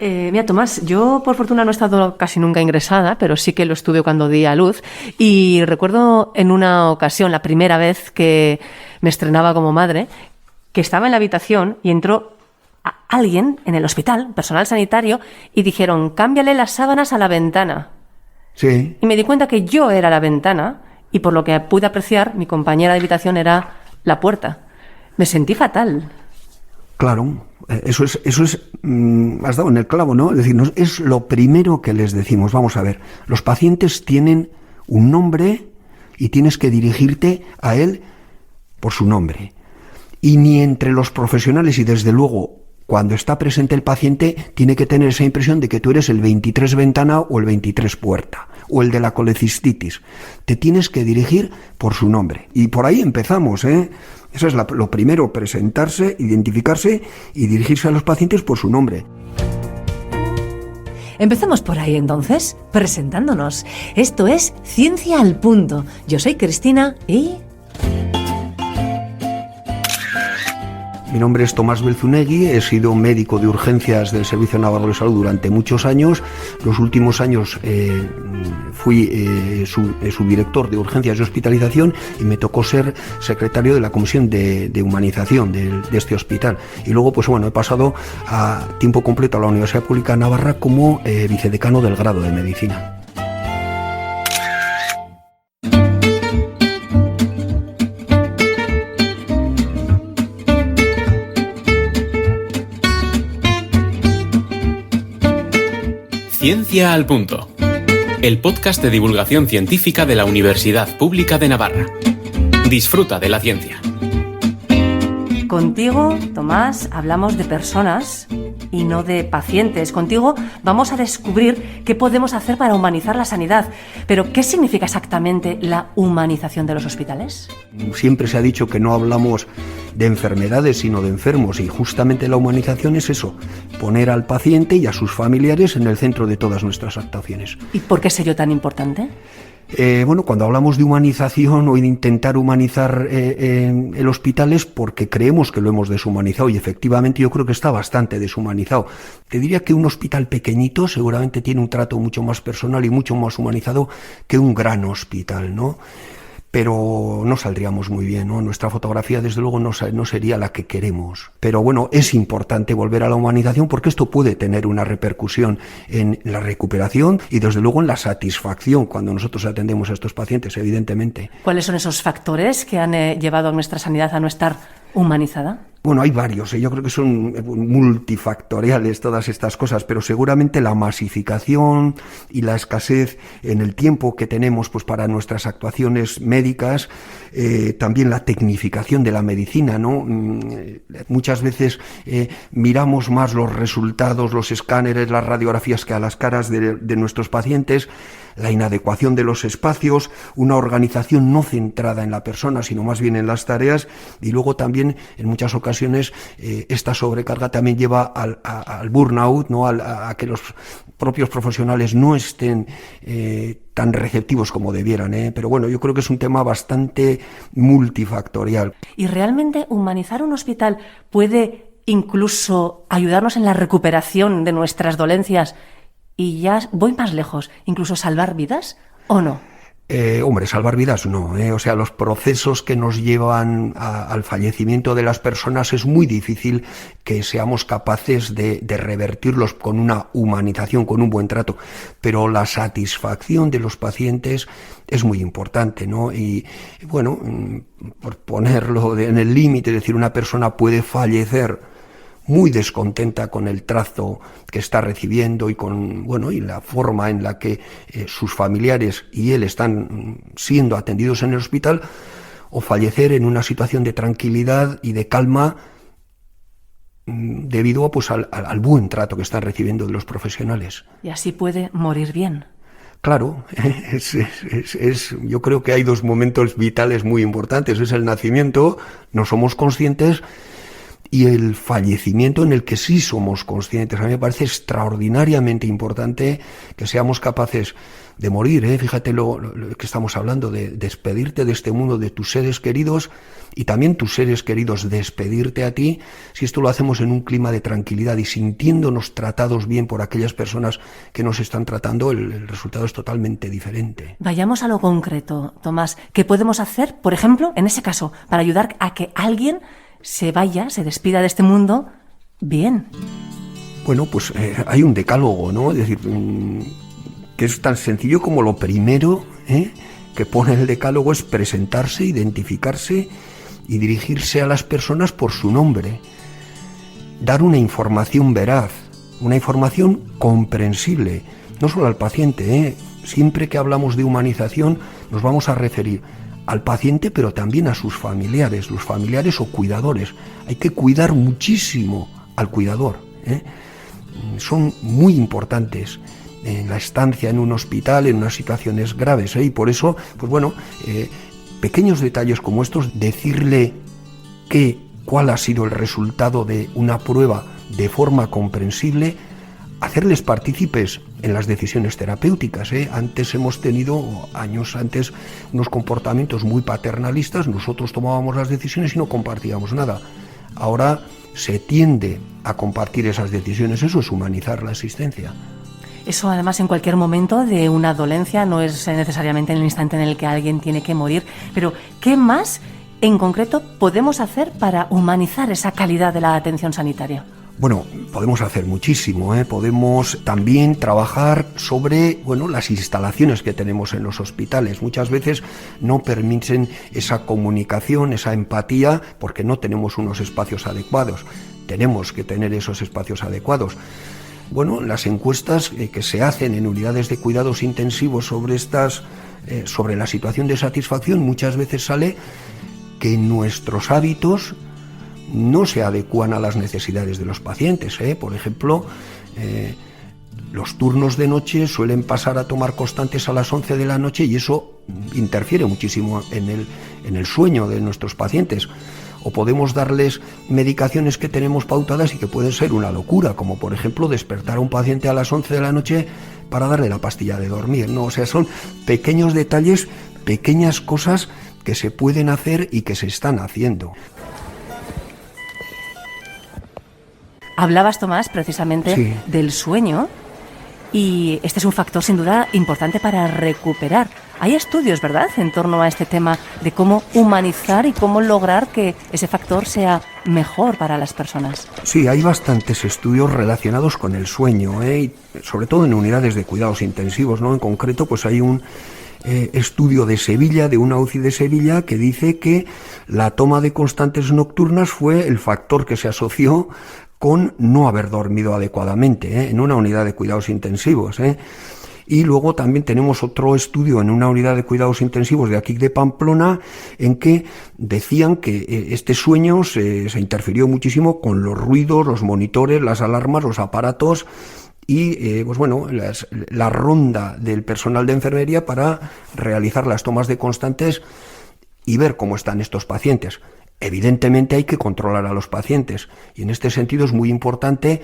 Mira, Tomás, yo por fortuna no he estado casi nunca ingresada, pero sí que lo estuve cuando di a luz. Y recuerdo en una ocasión, la primera vez que me estrenaba como madre, que estaba en la habitación y entró alguien en el hospital, personal sanitario, y dijeron, cámbiale las sábanas a la ventana. Sí. Y me di cuenta que yo era la ventana y por lo que pude apreciar, mi compañera de habitación era la puerta. Me sentí fatal. Claro, eso es, has dado en el clavo, ¿no? Es decir, es lo primero que les decimos. Vamos a ver, los pacientes tienen un nombre y tienes que dirigirte a él por su nombre. Y ni entre los profesionales y desde luego cuando está presente el paciente tiene que tener esa impresión de que tú eres el 23 ventana o el 23 puerta o el de la colecistitis. Te tienes que dirigir por su nombre. Y por ahí empezamos, ¿eh? Eso es lo primero, presentarse, identificarse y dirigirse a los pacientes por su nombre. Empezamos por ahí entonces, presentándonos. Esto es Ciencia al Punto. Yo soy Cristina y... Mi nombre es Tomás Belzunegui, he sido médico de urgencias del Servicio Navarro de Salud durante muchos años. Los últimos años fui subdirector de urgencias y hospitalización y me tocó ser secretario de la comisión de humanización de este hospital. Y luego, pues bueno, he pasado a tiempo completo a la Universidad Pública de Navarra como vicedecano del grado de medicina. Ciencia al Punto, el podcast de divulgación científica de la Universidad Pública de Navarra. Disfruta de la ciencia. Contigo, Tomás, hablamos de personas y no de pacientes. Contigo vamos a descubrir qué podemos hacer para humanizar la sanidad. Pero, ¿qué significa exactamente la humanización de los hospitales? Siempre se ha dicho que no hablamos de enfermedades, sino de enfermos, y justamente la humanización es eso, poner al paciente y a sus familiares en el centro de todas nuestras actuaciones. ¿Y por qué es ello tan importante? Bueno, cuando hablamos de humanización o de intentar humanizar el hospital es porque creemos que lo hemos deshumanizado, y efectivamente yo creo que está bastante deshumanizado. Te diría que un hospital pequeñito seguramente tiene un trato mucho más personal y mucho más humanizado que un gran hospital, ¿no? Pero no saldríamos muy bien, ¿no? Nuestra fotografía, desde luego, no sería la que queremos. Pero bueno, es importante volver a la humanización porque esto puede tener una repercusión en la recuperación y, desde luego, en la satisfacción cuando nosotros atendemos a estos pacientes, evidentemente. ¿Cuáles son esos factores que han llevado a nuestra sanidad a no estar humanizada? Bueno, hay varios, yo creo que son multifactoriales todas estas cosas, pero seguramente la masificación y la escasez en el tiempo que tenemos pues para nuestras actuaciones médicas, también la tecnificación de la medicina, ¿no? Muchas veces miramos más los resultados, los escáneres, las radiografías que a las caras de nuestros pacientes. La inadecuación de los espacios, una organización no centrada en la persona, sino más bien en las tareas, y luego también en muchas ocasiones esta sobrecarga también lleva al burnout, ¿no? A que los propios profesionales no estén tan receptivos como debieran, pero bueno, yo creo que es un tema bastante multifactorial. ¿Y realmente humanizar un hospital puede incluso ayudarnos en la recuperación de nuestras dolencias? Y ya voy más lejos, ¿incluso salvar vidas o no? Hombre, salvar vidas no, O sea, los procesos que nos llevan al fallecimiento de las personas es muy difícil que seamos capaces de revertirlos con una humanización, con un buen trato. Pero la satisfacción de los pacientes es muy importante, ¿no? Y bueno, por ponerlo en el límite, es decir, una persona puede fallecer muy descontenta con el trato que está recibiendo y con y la forma en la que sus familiares y él están siendo atendidos en el hospital, o fallecer en una situación de tranquilidad y de calma debido pues al buen trato que están recibiendo de los profesionales. Y así puede morir bien. Claro, yo creo que hay dos momentos vitales muy importantes. Es el nacimiento, no somos conscientes, y el fallecimiento en el que sí somos conscientes. A mí me parece extraordinariamente importante que seamos capaces de morir, fíjate lo que estamos hablando, de despedirte de este mundo, de tus seres queridos, y también tus seres queridos despedirte a ti. Si esto lo hacemos en un clima de tranquilidad y sintiéndonos tratados bien por aquellas personas que nos están tratando, el resultado es totalmente diferente. Vayamos a lo concreto, Tomás. ¿Qué podemos hacer, por ejemplo, en ese caso, para ayudar a que alguien se vaya, se despida de este mundo bien? Bueno, pues hay un decálogo, ¿no? Es decir, que es tan sencillo como lo primero que pone el decálogo es presentarse, identificarse y dirigirse a las personas por su nombre. Dar una información veraz, una información comprensible, no solo al paciente. Siempre que hablamos de humanización nos vamos a referir al paciente, pero también a sus familiares, los familiares o cuidadores. Hay que cuidar muchísimo al cuidador. Son muy importantes en la estancia en un hospital, en unas situaciones graves, y por eso, pues bueno, pequeños detalles como estos, decirle cuál ha sido el resultado de una prueba de forma comprensible, hacerles partícipes en las decisiones terapéuticas. Antes hemos tenido, años antes, unos comportamientos muy paternalistas, nosotros tomábamos las decisiones y no compartíamos nada. Ahora se tiende a compartir esas decisiones, eso es humanizar la asistencia. Eso además en cualquier momento de una dolencia, no es necesariamente en el instante en el que alguien tiene que morir, pero ¿qué más en concreto podemos hacer para humanizar esa calidad de la atención sanitaria? Bueno, podemos hacer muchísimo, Podemos también trabajar sobre, las instalaciones que tenemos en los hospitales. Muchas veces no permiten esa comunicación, esa empatía, porque no tenemos unos espacios adecuados. Tenemos que tener esos espacios adecuados. Las encuestas que se hacen en unidades de cuidados intensivos sobre la situación de satisfacción, muchas veces sale que nuestros hábitos no se adecúan a las necesidades de los pacientes. Por ejemplo, los turnos de noche suelen pasar a tomar constantes a las 11 de la noche y eso interfiere muchísimo en el sueño de nuestros pacientes. O podemos darles medicaciones que tenemos pautadas y que pueden ser una locura, como por ejemplo despertar a un paciente a las 11 de la noche para darle la pastilla de dormir, ¿no? O sea, son pequeños detalles, pequeñas cosas que se pueden hacer y que se están haciendo. Hablabas, Tomás, precisamente del sueño, y este es un factor sin duda importante para recuperar. Hay estudios, ¿verdad?, en torno a este tema de cómo humanizar y cómo lograr que ese factor sea mejor para las personas. Sí, hay bastantes estudios relacionados con el sueño, y sobre todo en unidades de cuidados intensivos, ¿no? En concreto, pues hay un estudio de Sevilla, de una UCI de Sevilla, que dice que la toma de constantes nocturnas fue el factor que se asoció con no haber dormido adecuadamente, en una unidad de cuidados intensivos. Y luego también tenemos otro estudio en una unidad de cuidados intensivos de aquí de Pamplona, en que decían que este sueño se interfirió muchísimo con los ruidos, los monitores, las alarmas, los aparatos y la ronda del personal de enfermería para realizar las tomas de constantes y ver cómo están estos pacientes. Evidentemente hay que controlar a los pacientes y en este sentido es muy importante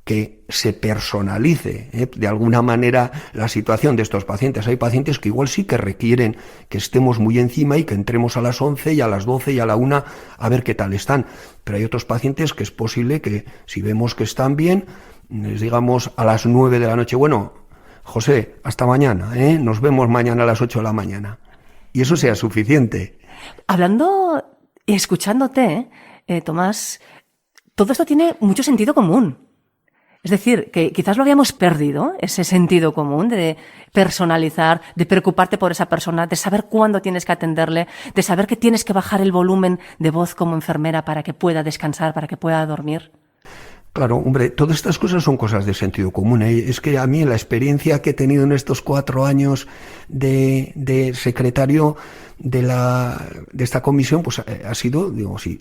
que se personalice de alguna manera la situación de estos pacientes. Hay pacientes que igual sí que requieren que estemos muy encima y que entremos a las 11 y a las 12 y a la 1 a ver qué tal están. Pero hay otros pacientes que es posible que si vemos que están bien, les digamos a las 9 de la noche, José, hasta mañana, nos vemos mañana a las 8 de la mañana. Y eso sea suficiente. Hablando y escuchándote, Tomás, todo esto tiene mucho sentido común. Es decir, que quizás lo habíamos perdido, ese sentido común de personalizar, de preocuparte por esa persona, de saber cuándo tienes que atenderle, de saber que tienes que bajar el volumen de voz como enfermera para que pueda descansar, para que pueda dormir. Claro, hombre, todas estas cosas son cosas de sentido común. Es que a mí la experiencia que he tenido en estos 4 años de secretario de esta comisión, pues ha sido,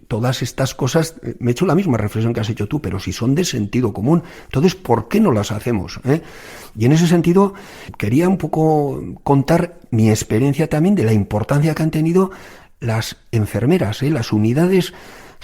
todas estas cosas, me he hecho la misma reflexión que has hecho tú, pero si son de sentido común, entonces, ¿por qué no las hacemos? Y en ese sentido, quería un poco contar mi experiencia también de la importancia que han tenido las enfermeras, las unidades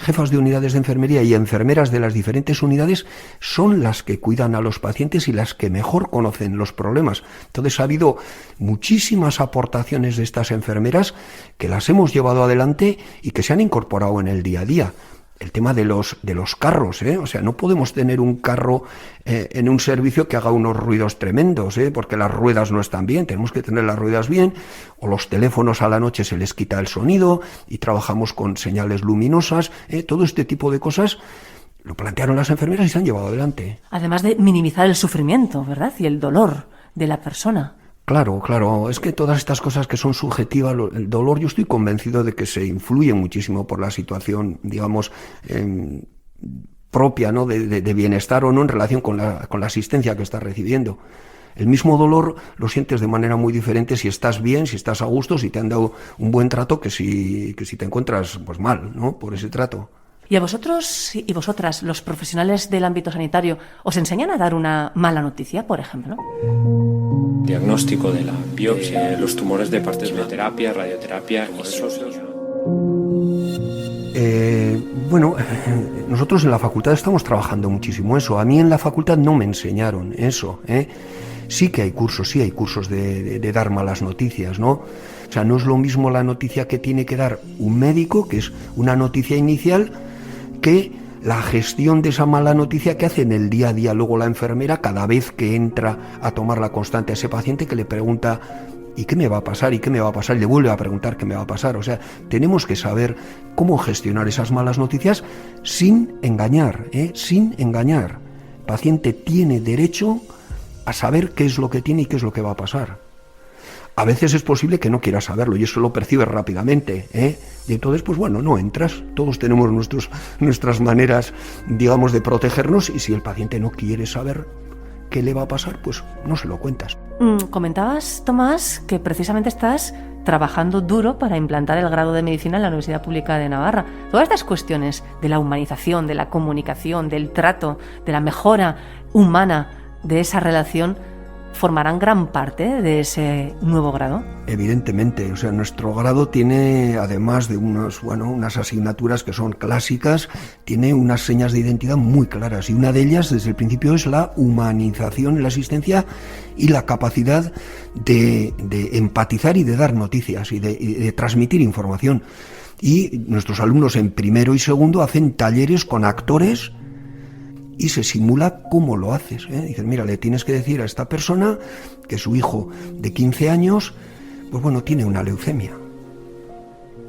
jefas de unidades de enfermería y enfermeras de las diferentes unidades son las que cuidan a los pacientes y las que mejor conocen los problemas. Entonces ha habido muchísimas aportaciones de estas enfermeras que las hemos llevado adelante y que se han incorporado en el día a día. El tema de los carros, o sea, no podemos tener un carro en un servicio que haga unos ruidos tremendos, porque las ruedas no están bien, tenemos que tener las ruedas bien, o los teléfonos a la noche se les quita el sonido y trabajamos con señales luminosas, todo este tipo de cosas lo plantearon las enfermeras y se han llevado adelante. Además de minimizar el sufrimiento, ¿verdad? Y el dolor de la persona. Claro, es que todas estas cosas que son subjetivas, el dolor, yo estoy convencido de que se influye muchísimo por la situación, digamos, propia, ¿no? de bienestar o no en relación con la asistencia que estás recibiendo. El mismo dolor lo sientes de manera muy diferente si estás bien, si estás a gusto, si te han dado un buen trato, que si te encuentras pues mal, ¿no? Por ese trato. ¿Y a vosotros y vosotras, los profesionales del ámbito sanitario, os enseñan a dar una mala noticia, por ejemplo? Diagnóstico de la biopsia, los tumores de partes de terapia, radioterapia, Bueno, nosotros en la facultad estamos trabajando muchísimo eso. A mí en la facultad no me enseñaron eso, Sí que hay cursos, de dar malas noticias, ¿no? O sea, no es lo mismo la noticia que tiene que dar un médico, que es una noticia inicial, que la gestión de esa mala noticia que hace en el día a día luego la enfermera cada vez que entra a tomar la constante a ese paciente, que le pregunta ¿y qué me va a pasar? ¿Y qué me va a pasar? Y le vuelve a preguntar qué me va a pasar. O sea, tenemos que saber cómo gestionar esas malas noticias sin engañar, sin engañar. El paciente tiene derecho a saber qué es lo que tiene y qué es lo que va a pasar. A veces es posible que no quieras saberlo y eso lo percibes rápidamente, Y entonces, pues bueno, no entras. Todos tenemos nuestras maneras, digamos, de protegernos, y si el paciente no quiere saber qué le va a pasar, pues no se lo cuentas. Comentabas, Tomás, que precisamente estás trabajando duro para implantar el grado de medicina en la Universidad Pública de Navarra. Todas estas cuestiones de la humanización, de la comunicación, del trato, de la mejora humana de esa relación, ¿formarán gran parte de ese nuevo grado? Evidentemente, o sea, nuestro grado tiene, además de unas asignaturas que son clásicas, tiene unas señas de identidad muy claras, y una de ellas desde el principio es la humanización en la asistencia y la capacidad de empatizar y de dar noticias y de transmitir información. Y nuestros alumnos en primero y segundo hacen talleres con actores y se simula cómo lo haces. Dicen, mira, le tienes que decir a esta persona que su hijo de 15 años, pues bueno, tiene una leucemia.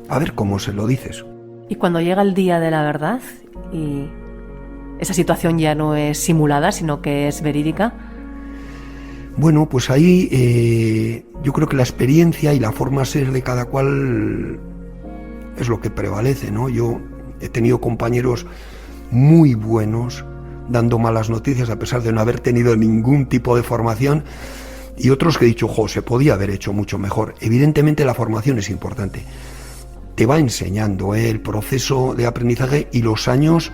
A ver cómo se lo dices. Y cuando llega el día de la verdad y esa situación ya no es simulada, sino que es verídica. Bueno, pues ahí yo creo que la experiencia y la forma de ser de cada cual es lo que prevalece, ¿no? Yo he tenido compañeros muy buenos dando malas noticias a pesar de no haber tenido ningún tipo de formación, y otros que he dicho, se podía haber hecho mucho mejor. Evidentemente la formación es importante, te va enseñando, el proceso de aprendizaje y los años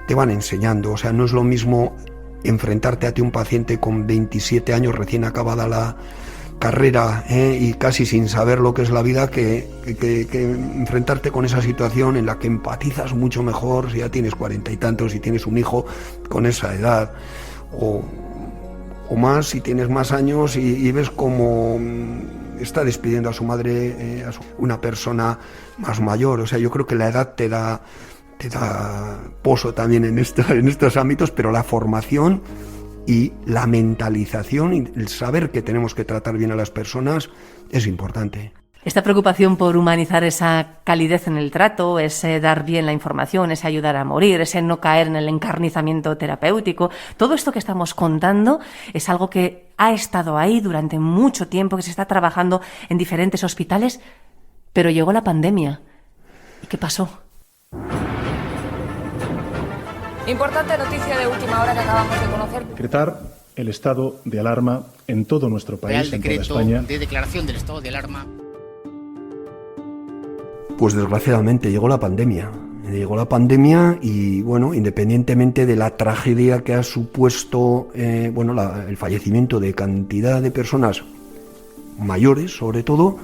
te van enseñando. O sea, no es lo mismo enfrentarte a ti un paciente con 27 años recién acabada la carrera y casi sin saber lo que es la vida, que enfrentarte con esa situación en la que empatizas mucho mejor si ya tienes 40 y tantos y tienes un hijo con esa edad, o más si tienes más años y ves cómo está despidiendo a su madre, una persona más mayor. O sea, yo creo que la edad te da poso también en estos ámbitos, pero la formación y la mentalización y el saber que tenemos que tratar bien a las personas es importante. Esta preocupación por humanizar esa calidez en el trato, ese dar bien la información, ese ayudar a morir, ese no caer en el encarnizamiento terapéutico, todo esto que estamos contando es algo que ha estado ahí durante mucho tiempo, que se está trabajando en diferentes hospitales, pero llegó la pandemia. ¿Y qué pasó? Importante noticia de última hora que acabamos de conocer. Decretar el estado de alarma en todo nuestro país, Real decreto en toda España. De declaración del estado de alarma. Pues desgraciadamente llegó la pandemia. Y bueno, independientemente de la tragedia que ha supuesto el fallecimiento de cantidad de personas mayores, sobre todo,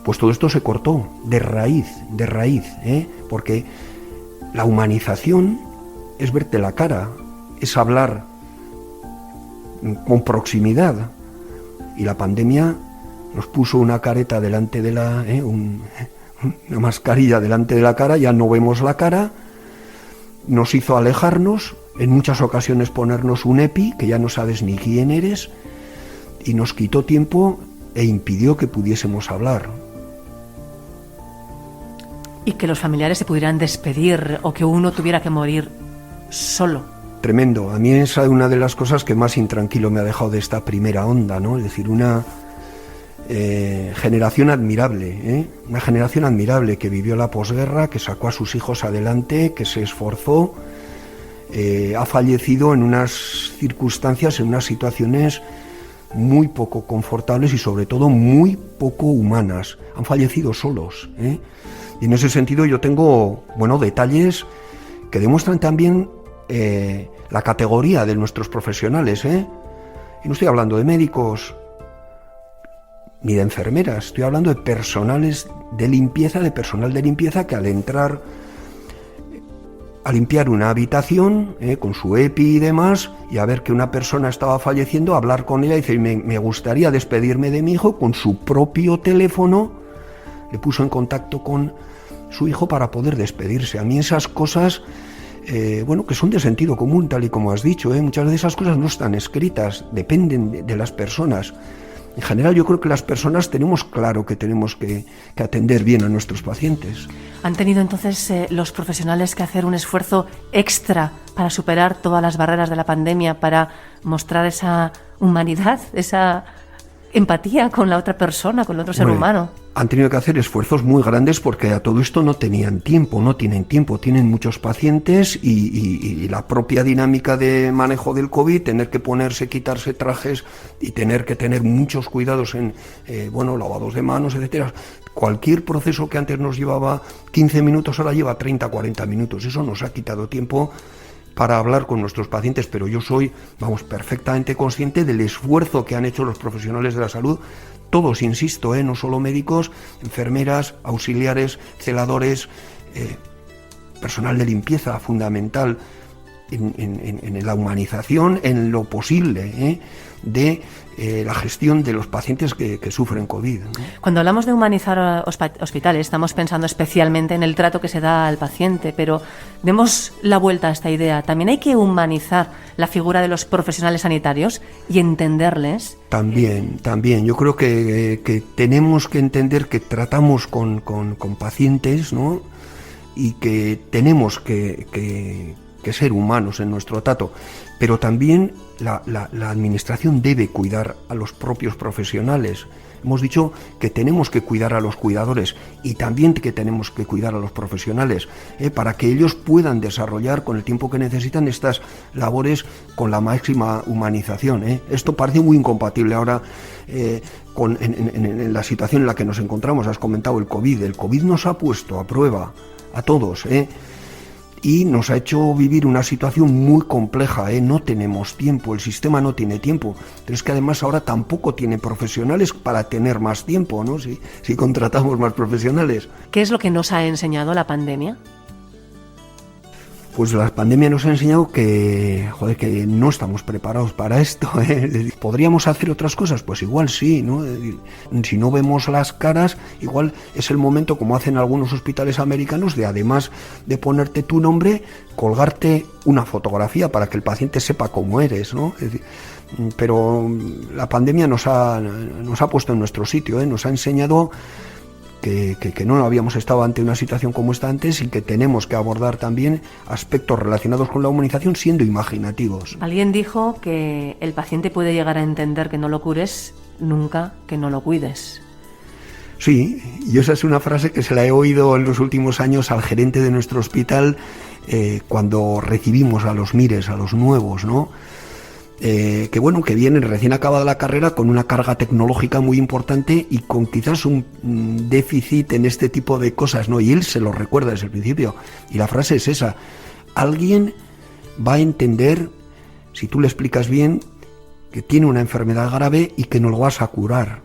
pues todo esto se cortó de raíz, porque la humanización es verte la cara, es hablar con proximidad. Y la pandemia nos puso una careta delante de una mascarilla delante de la cara, ya no vemos la cara, nos hizo alejarnos, en muchas ocasiones ponernos un EPI, que ya no sabes ni quién eres, y nos quitó tiempo e impidió que pudiésemos hablar. Y que los familiares se pudieran despedir o que uno tuviera que morir solo. Tremendo. A mí esa es una de las cosas que más intranquilo me ha dejado de esta primera onda, ¿no? Es decir, una generación admirable, una generación admirable que vivió la posguerra, que sacó a sus hijos adelante, que se esforzó, ha fallecido en unas circunstancias, en unas situaciones muy poco confortables y sobre todo muy poco humanas. Han fallecido solos, Y en ese sentido yo tengo, detalles que demuestran también la categoría de nuestros profesionales, Y no estoy hablando de médicos ni de enfermeras, estoy hablando de personales de limpieza, de personal de limpieza que al entrar a limpiar una habitación con su EPI y demás, y a ver que una persona estaba falleciendo, hablar con ella y decir, me gustaría despedirme de mi hijo, con su propio teléfono le puso en contacto con su hijo para poder despedirse. A mí esas cosas, que son de sentido común, tal y como has dicho, muchas de esas cosas no están escritas, dependen de las personas. En general yo creo que las personas tenemos claro que tenemos que atender bien a nuestros pacientes. ¿Han tenido entonces los profesionales que hacer un esfuerzo extra para superar todas las barreras de la pandemia, para mostrar esa humanidad, esa empatía con la otra persona, con el otro ser humano? Han tenido que hacer esfuerzos muy grandes porque a todo esto no tienen tiempo, tienen muchos pacientes y la propia dinámica de manejo del COVID, tener que ponerse, quitarse trajes y tener que tener muchos cuidados en, lavados de manos, etcétera. Cualquier proceso que antes nos llevaba 15 minutos, ahora lleva 30, 40 minutos. Eso nos ha quitado tiempo para hablar con nuestros pacientes, pero yo soy, perfectamente consciente del esfuerzo que han hecho los profesionales de la salud, todos, insisto, no solo médicos, enfermeras, auxiliares, celadores, personal de limpieza fundamental en la humanización, en lo posible, de la gestión de los pacientes que sufren COVID, ¿no? Cuando hablamos de humanizar hospitales, estamos pensando especialmente en el trato que se da al paciente, pero demos la vuelta a esta idea. También hay que humanizar la figura de los profesionales sanitarios y entenderles. También. Yo creo que tenemos que entender que tratamos con pacientes, ¿no? Y que tenemos que ser humanos en nuestro trato, pero también la administración debe cuidar a los propios profesionales. Hemos dicho que tenemos que cuidar a los cuidadores y también que tenemos que cuidar a los profesionales, para que ellos puedan desarrollar con el tiempo que necesitan estas labores con la máxima humanización. Esto parece muy incompatible ahora en la situación en la que nos encontramos. Has comentado el COVID. El COVID nos ha puesto a prueba a todos, y nos ha hecho vivir una situación muy compleja, no tenemos tiempo, el sistema no tiene tiempo, pero es que además ahora tampoco tiene profesionales para tener más tiempo, ¿no? Si contratamos más profesionales. ¿Qué es lo que nos ha enseñado la pandemia? Pues la pandemia nos ha enseñado que no estamos preparados para esto, ¿Podríamos hacer otras cosas? Pues igual sí, ¿no? Si no vemos las caras, igual es el momento, como hacen algunos hospitales americanos, de además de ponerte tu nombre, colgarte una fotografía para que el paciente sepa cómo eres, ¿no? Es decir, pero la pandemia nos ha puesto en nuestro sitio, nos ha enseñado que no habíamos estado ante una situación como esta antes y que tenemos que abordar también aspectos relacionados con la humanización siendo imaginativos. Alguien dijo que el paciente puede llegar a entender que no lo cures, nunca que no lo cuides. Sí, y esa es una frase que se la he oído en los últimos años al gerente de nuestro hospital cuando recibimos a los MIRES, a los nuevos, ¿no? Que vienen recién acabada la carrera con una carga tecnológica muy importante y con quizás un déficit en este tipo de cosas, ¿no? Y él se lo recuerda desde el principio. Y la frase es esa: alguien va a entender, si tú le explicas bien, que tiene una enfermedad grave y que no lo vas a curar,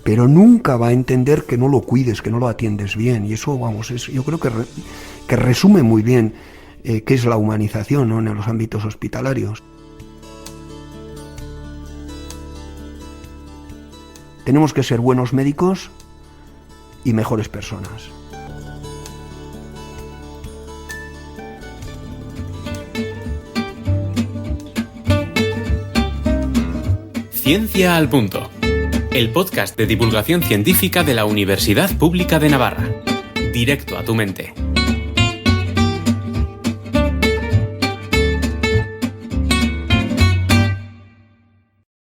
pero nunca va a entender que no lo cuides, que no lo atiendes bien. Y eso, yo creo que que resume muy bien qué es la humanización, ¿no?, en los ámbitos hospitalarios. Tenemos que ser buenos médicos y mejores personas. Ciencia al Punto, el podcast de divulgación científica de la Universidad Pública de Navarra. Directo a tu mente.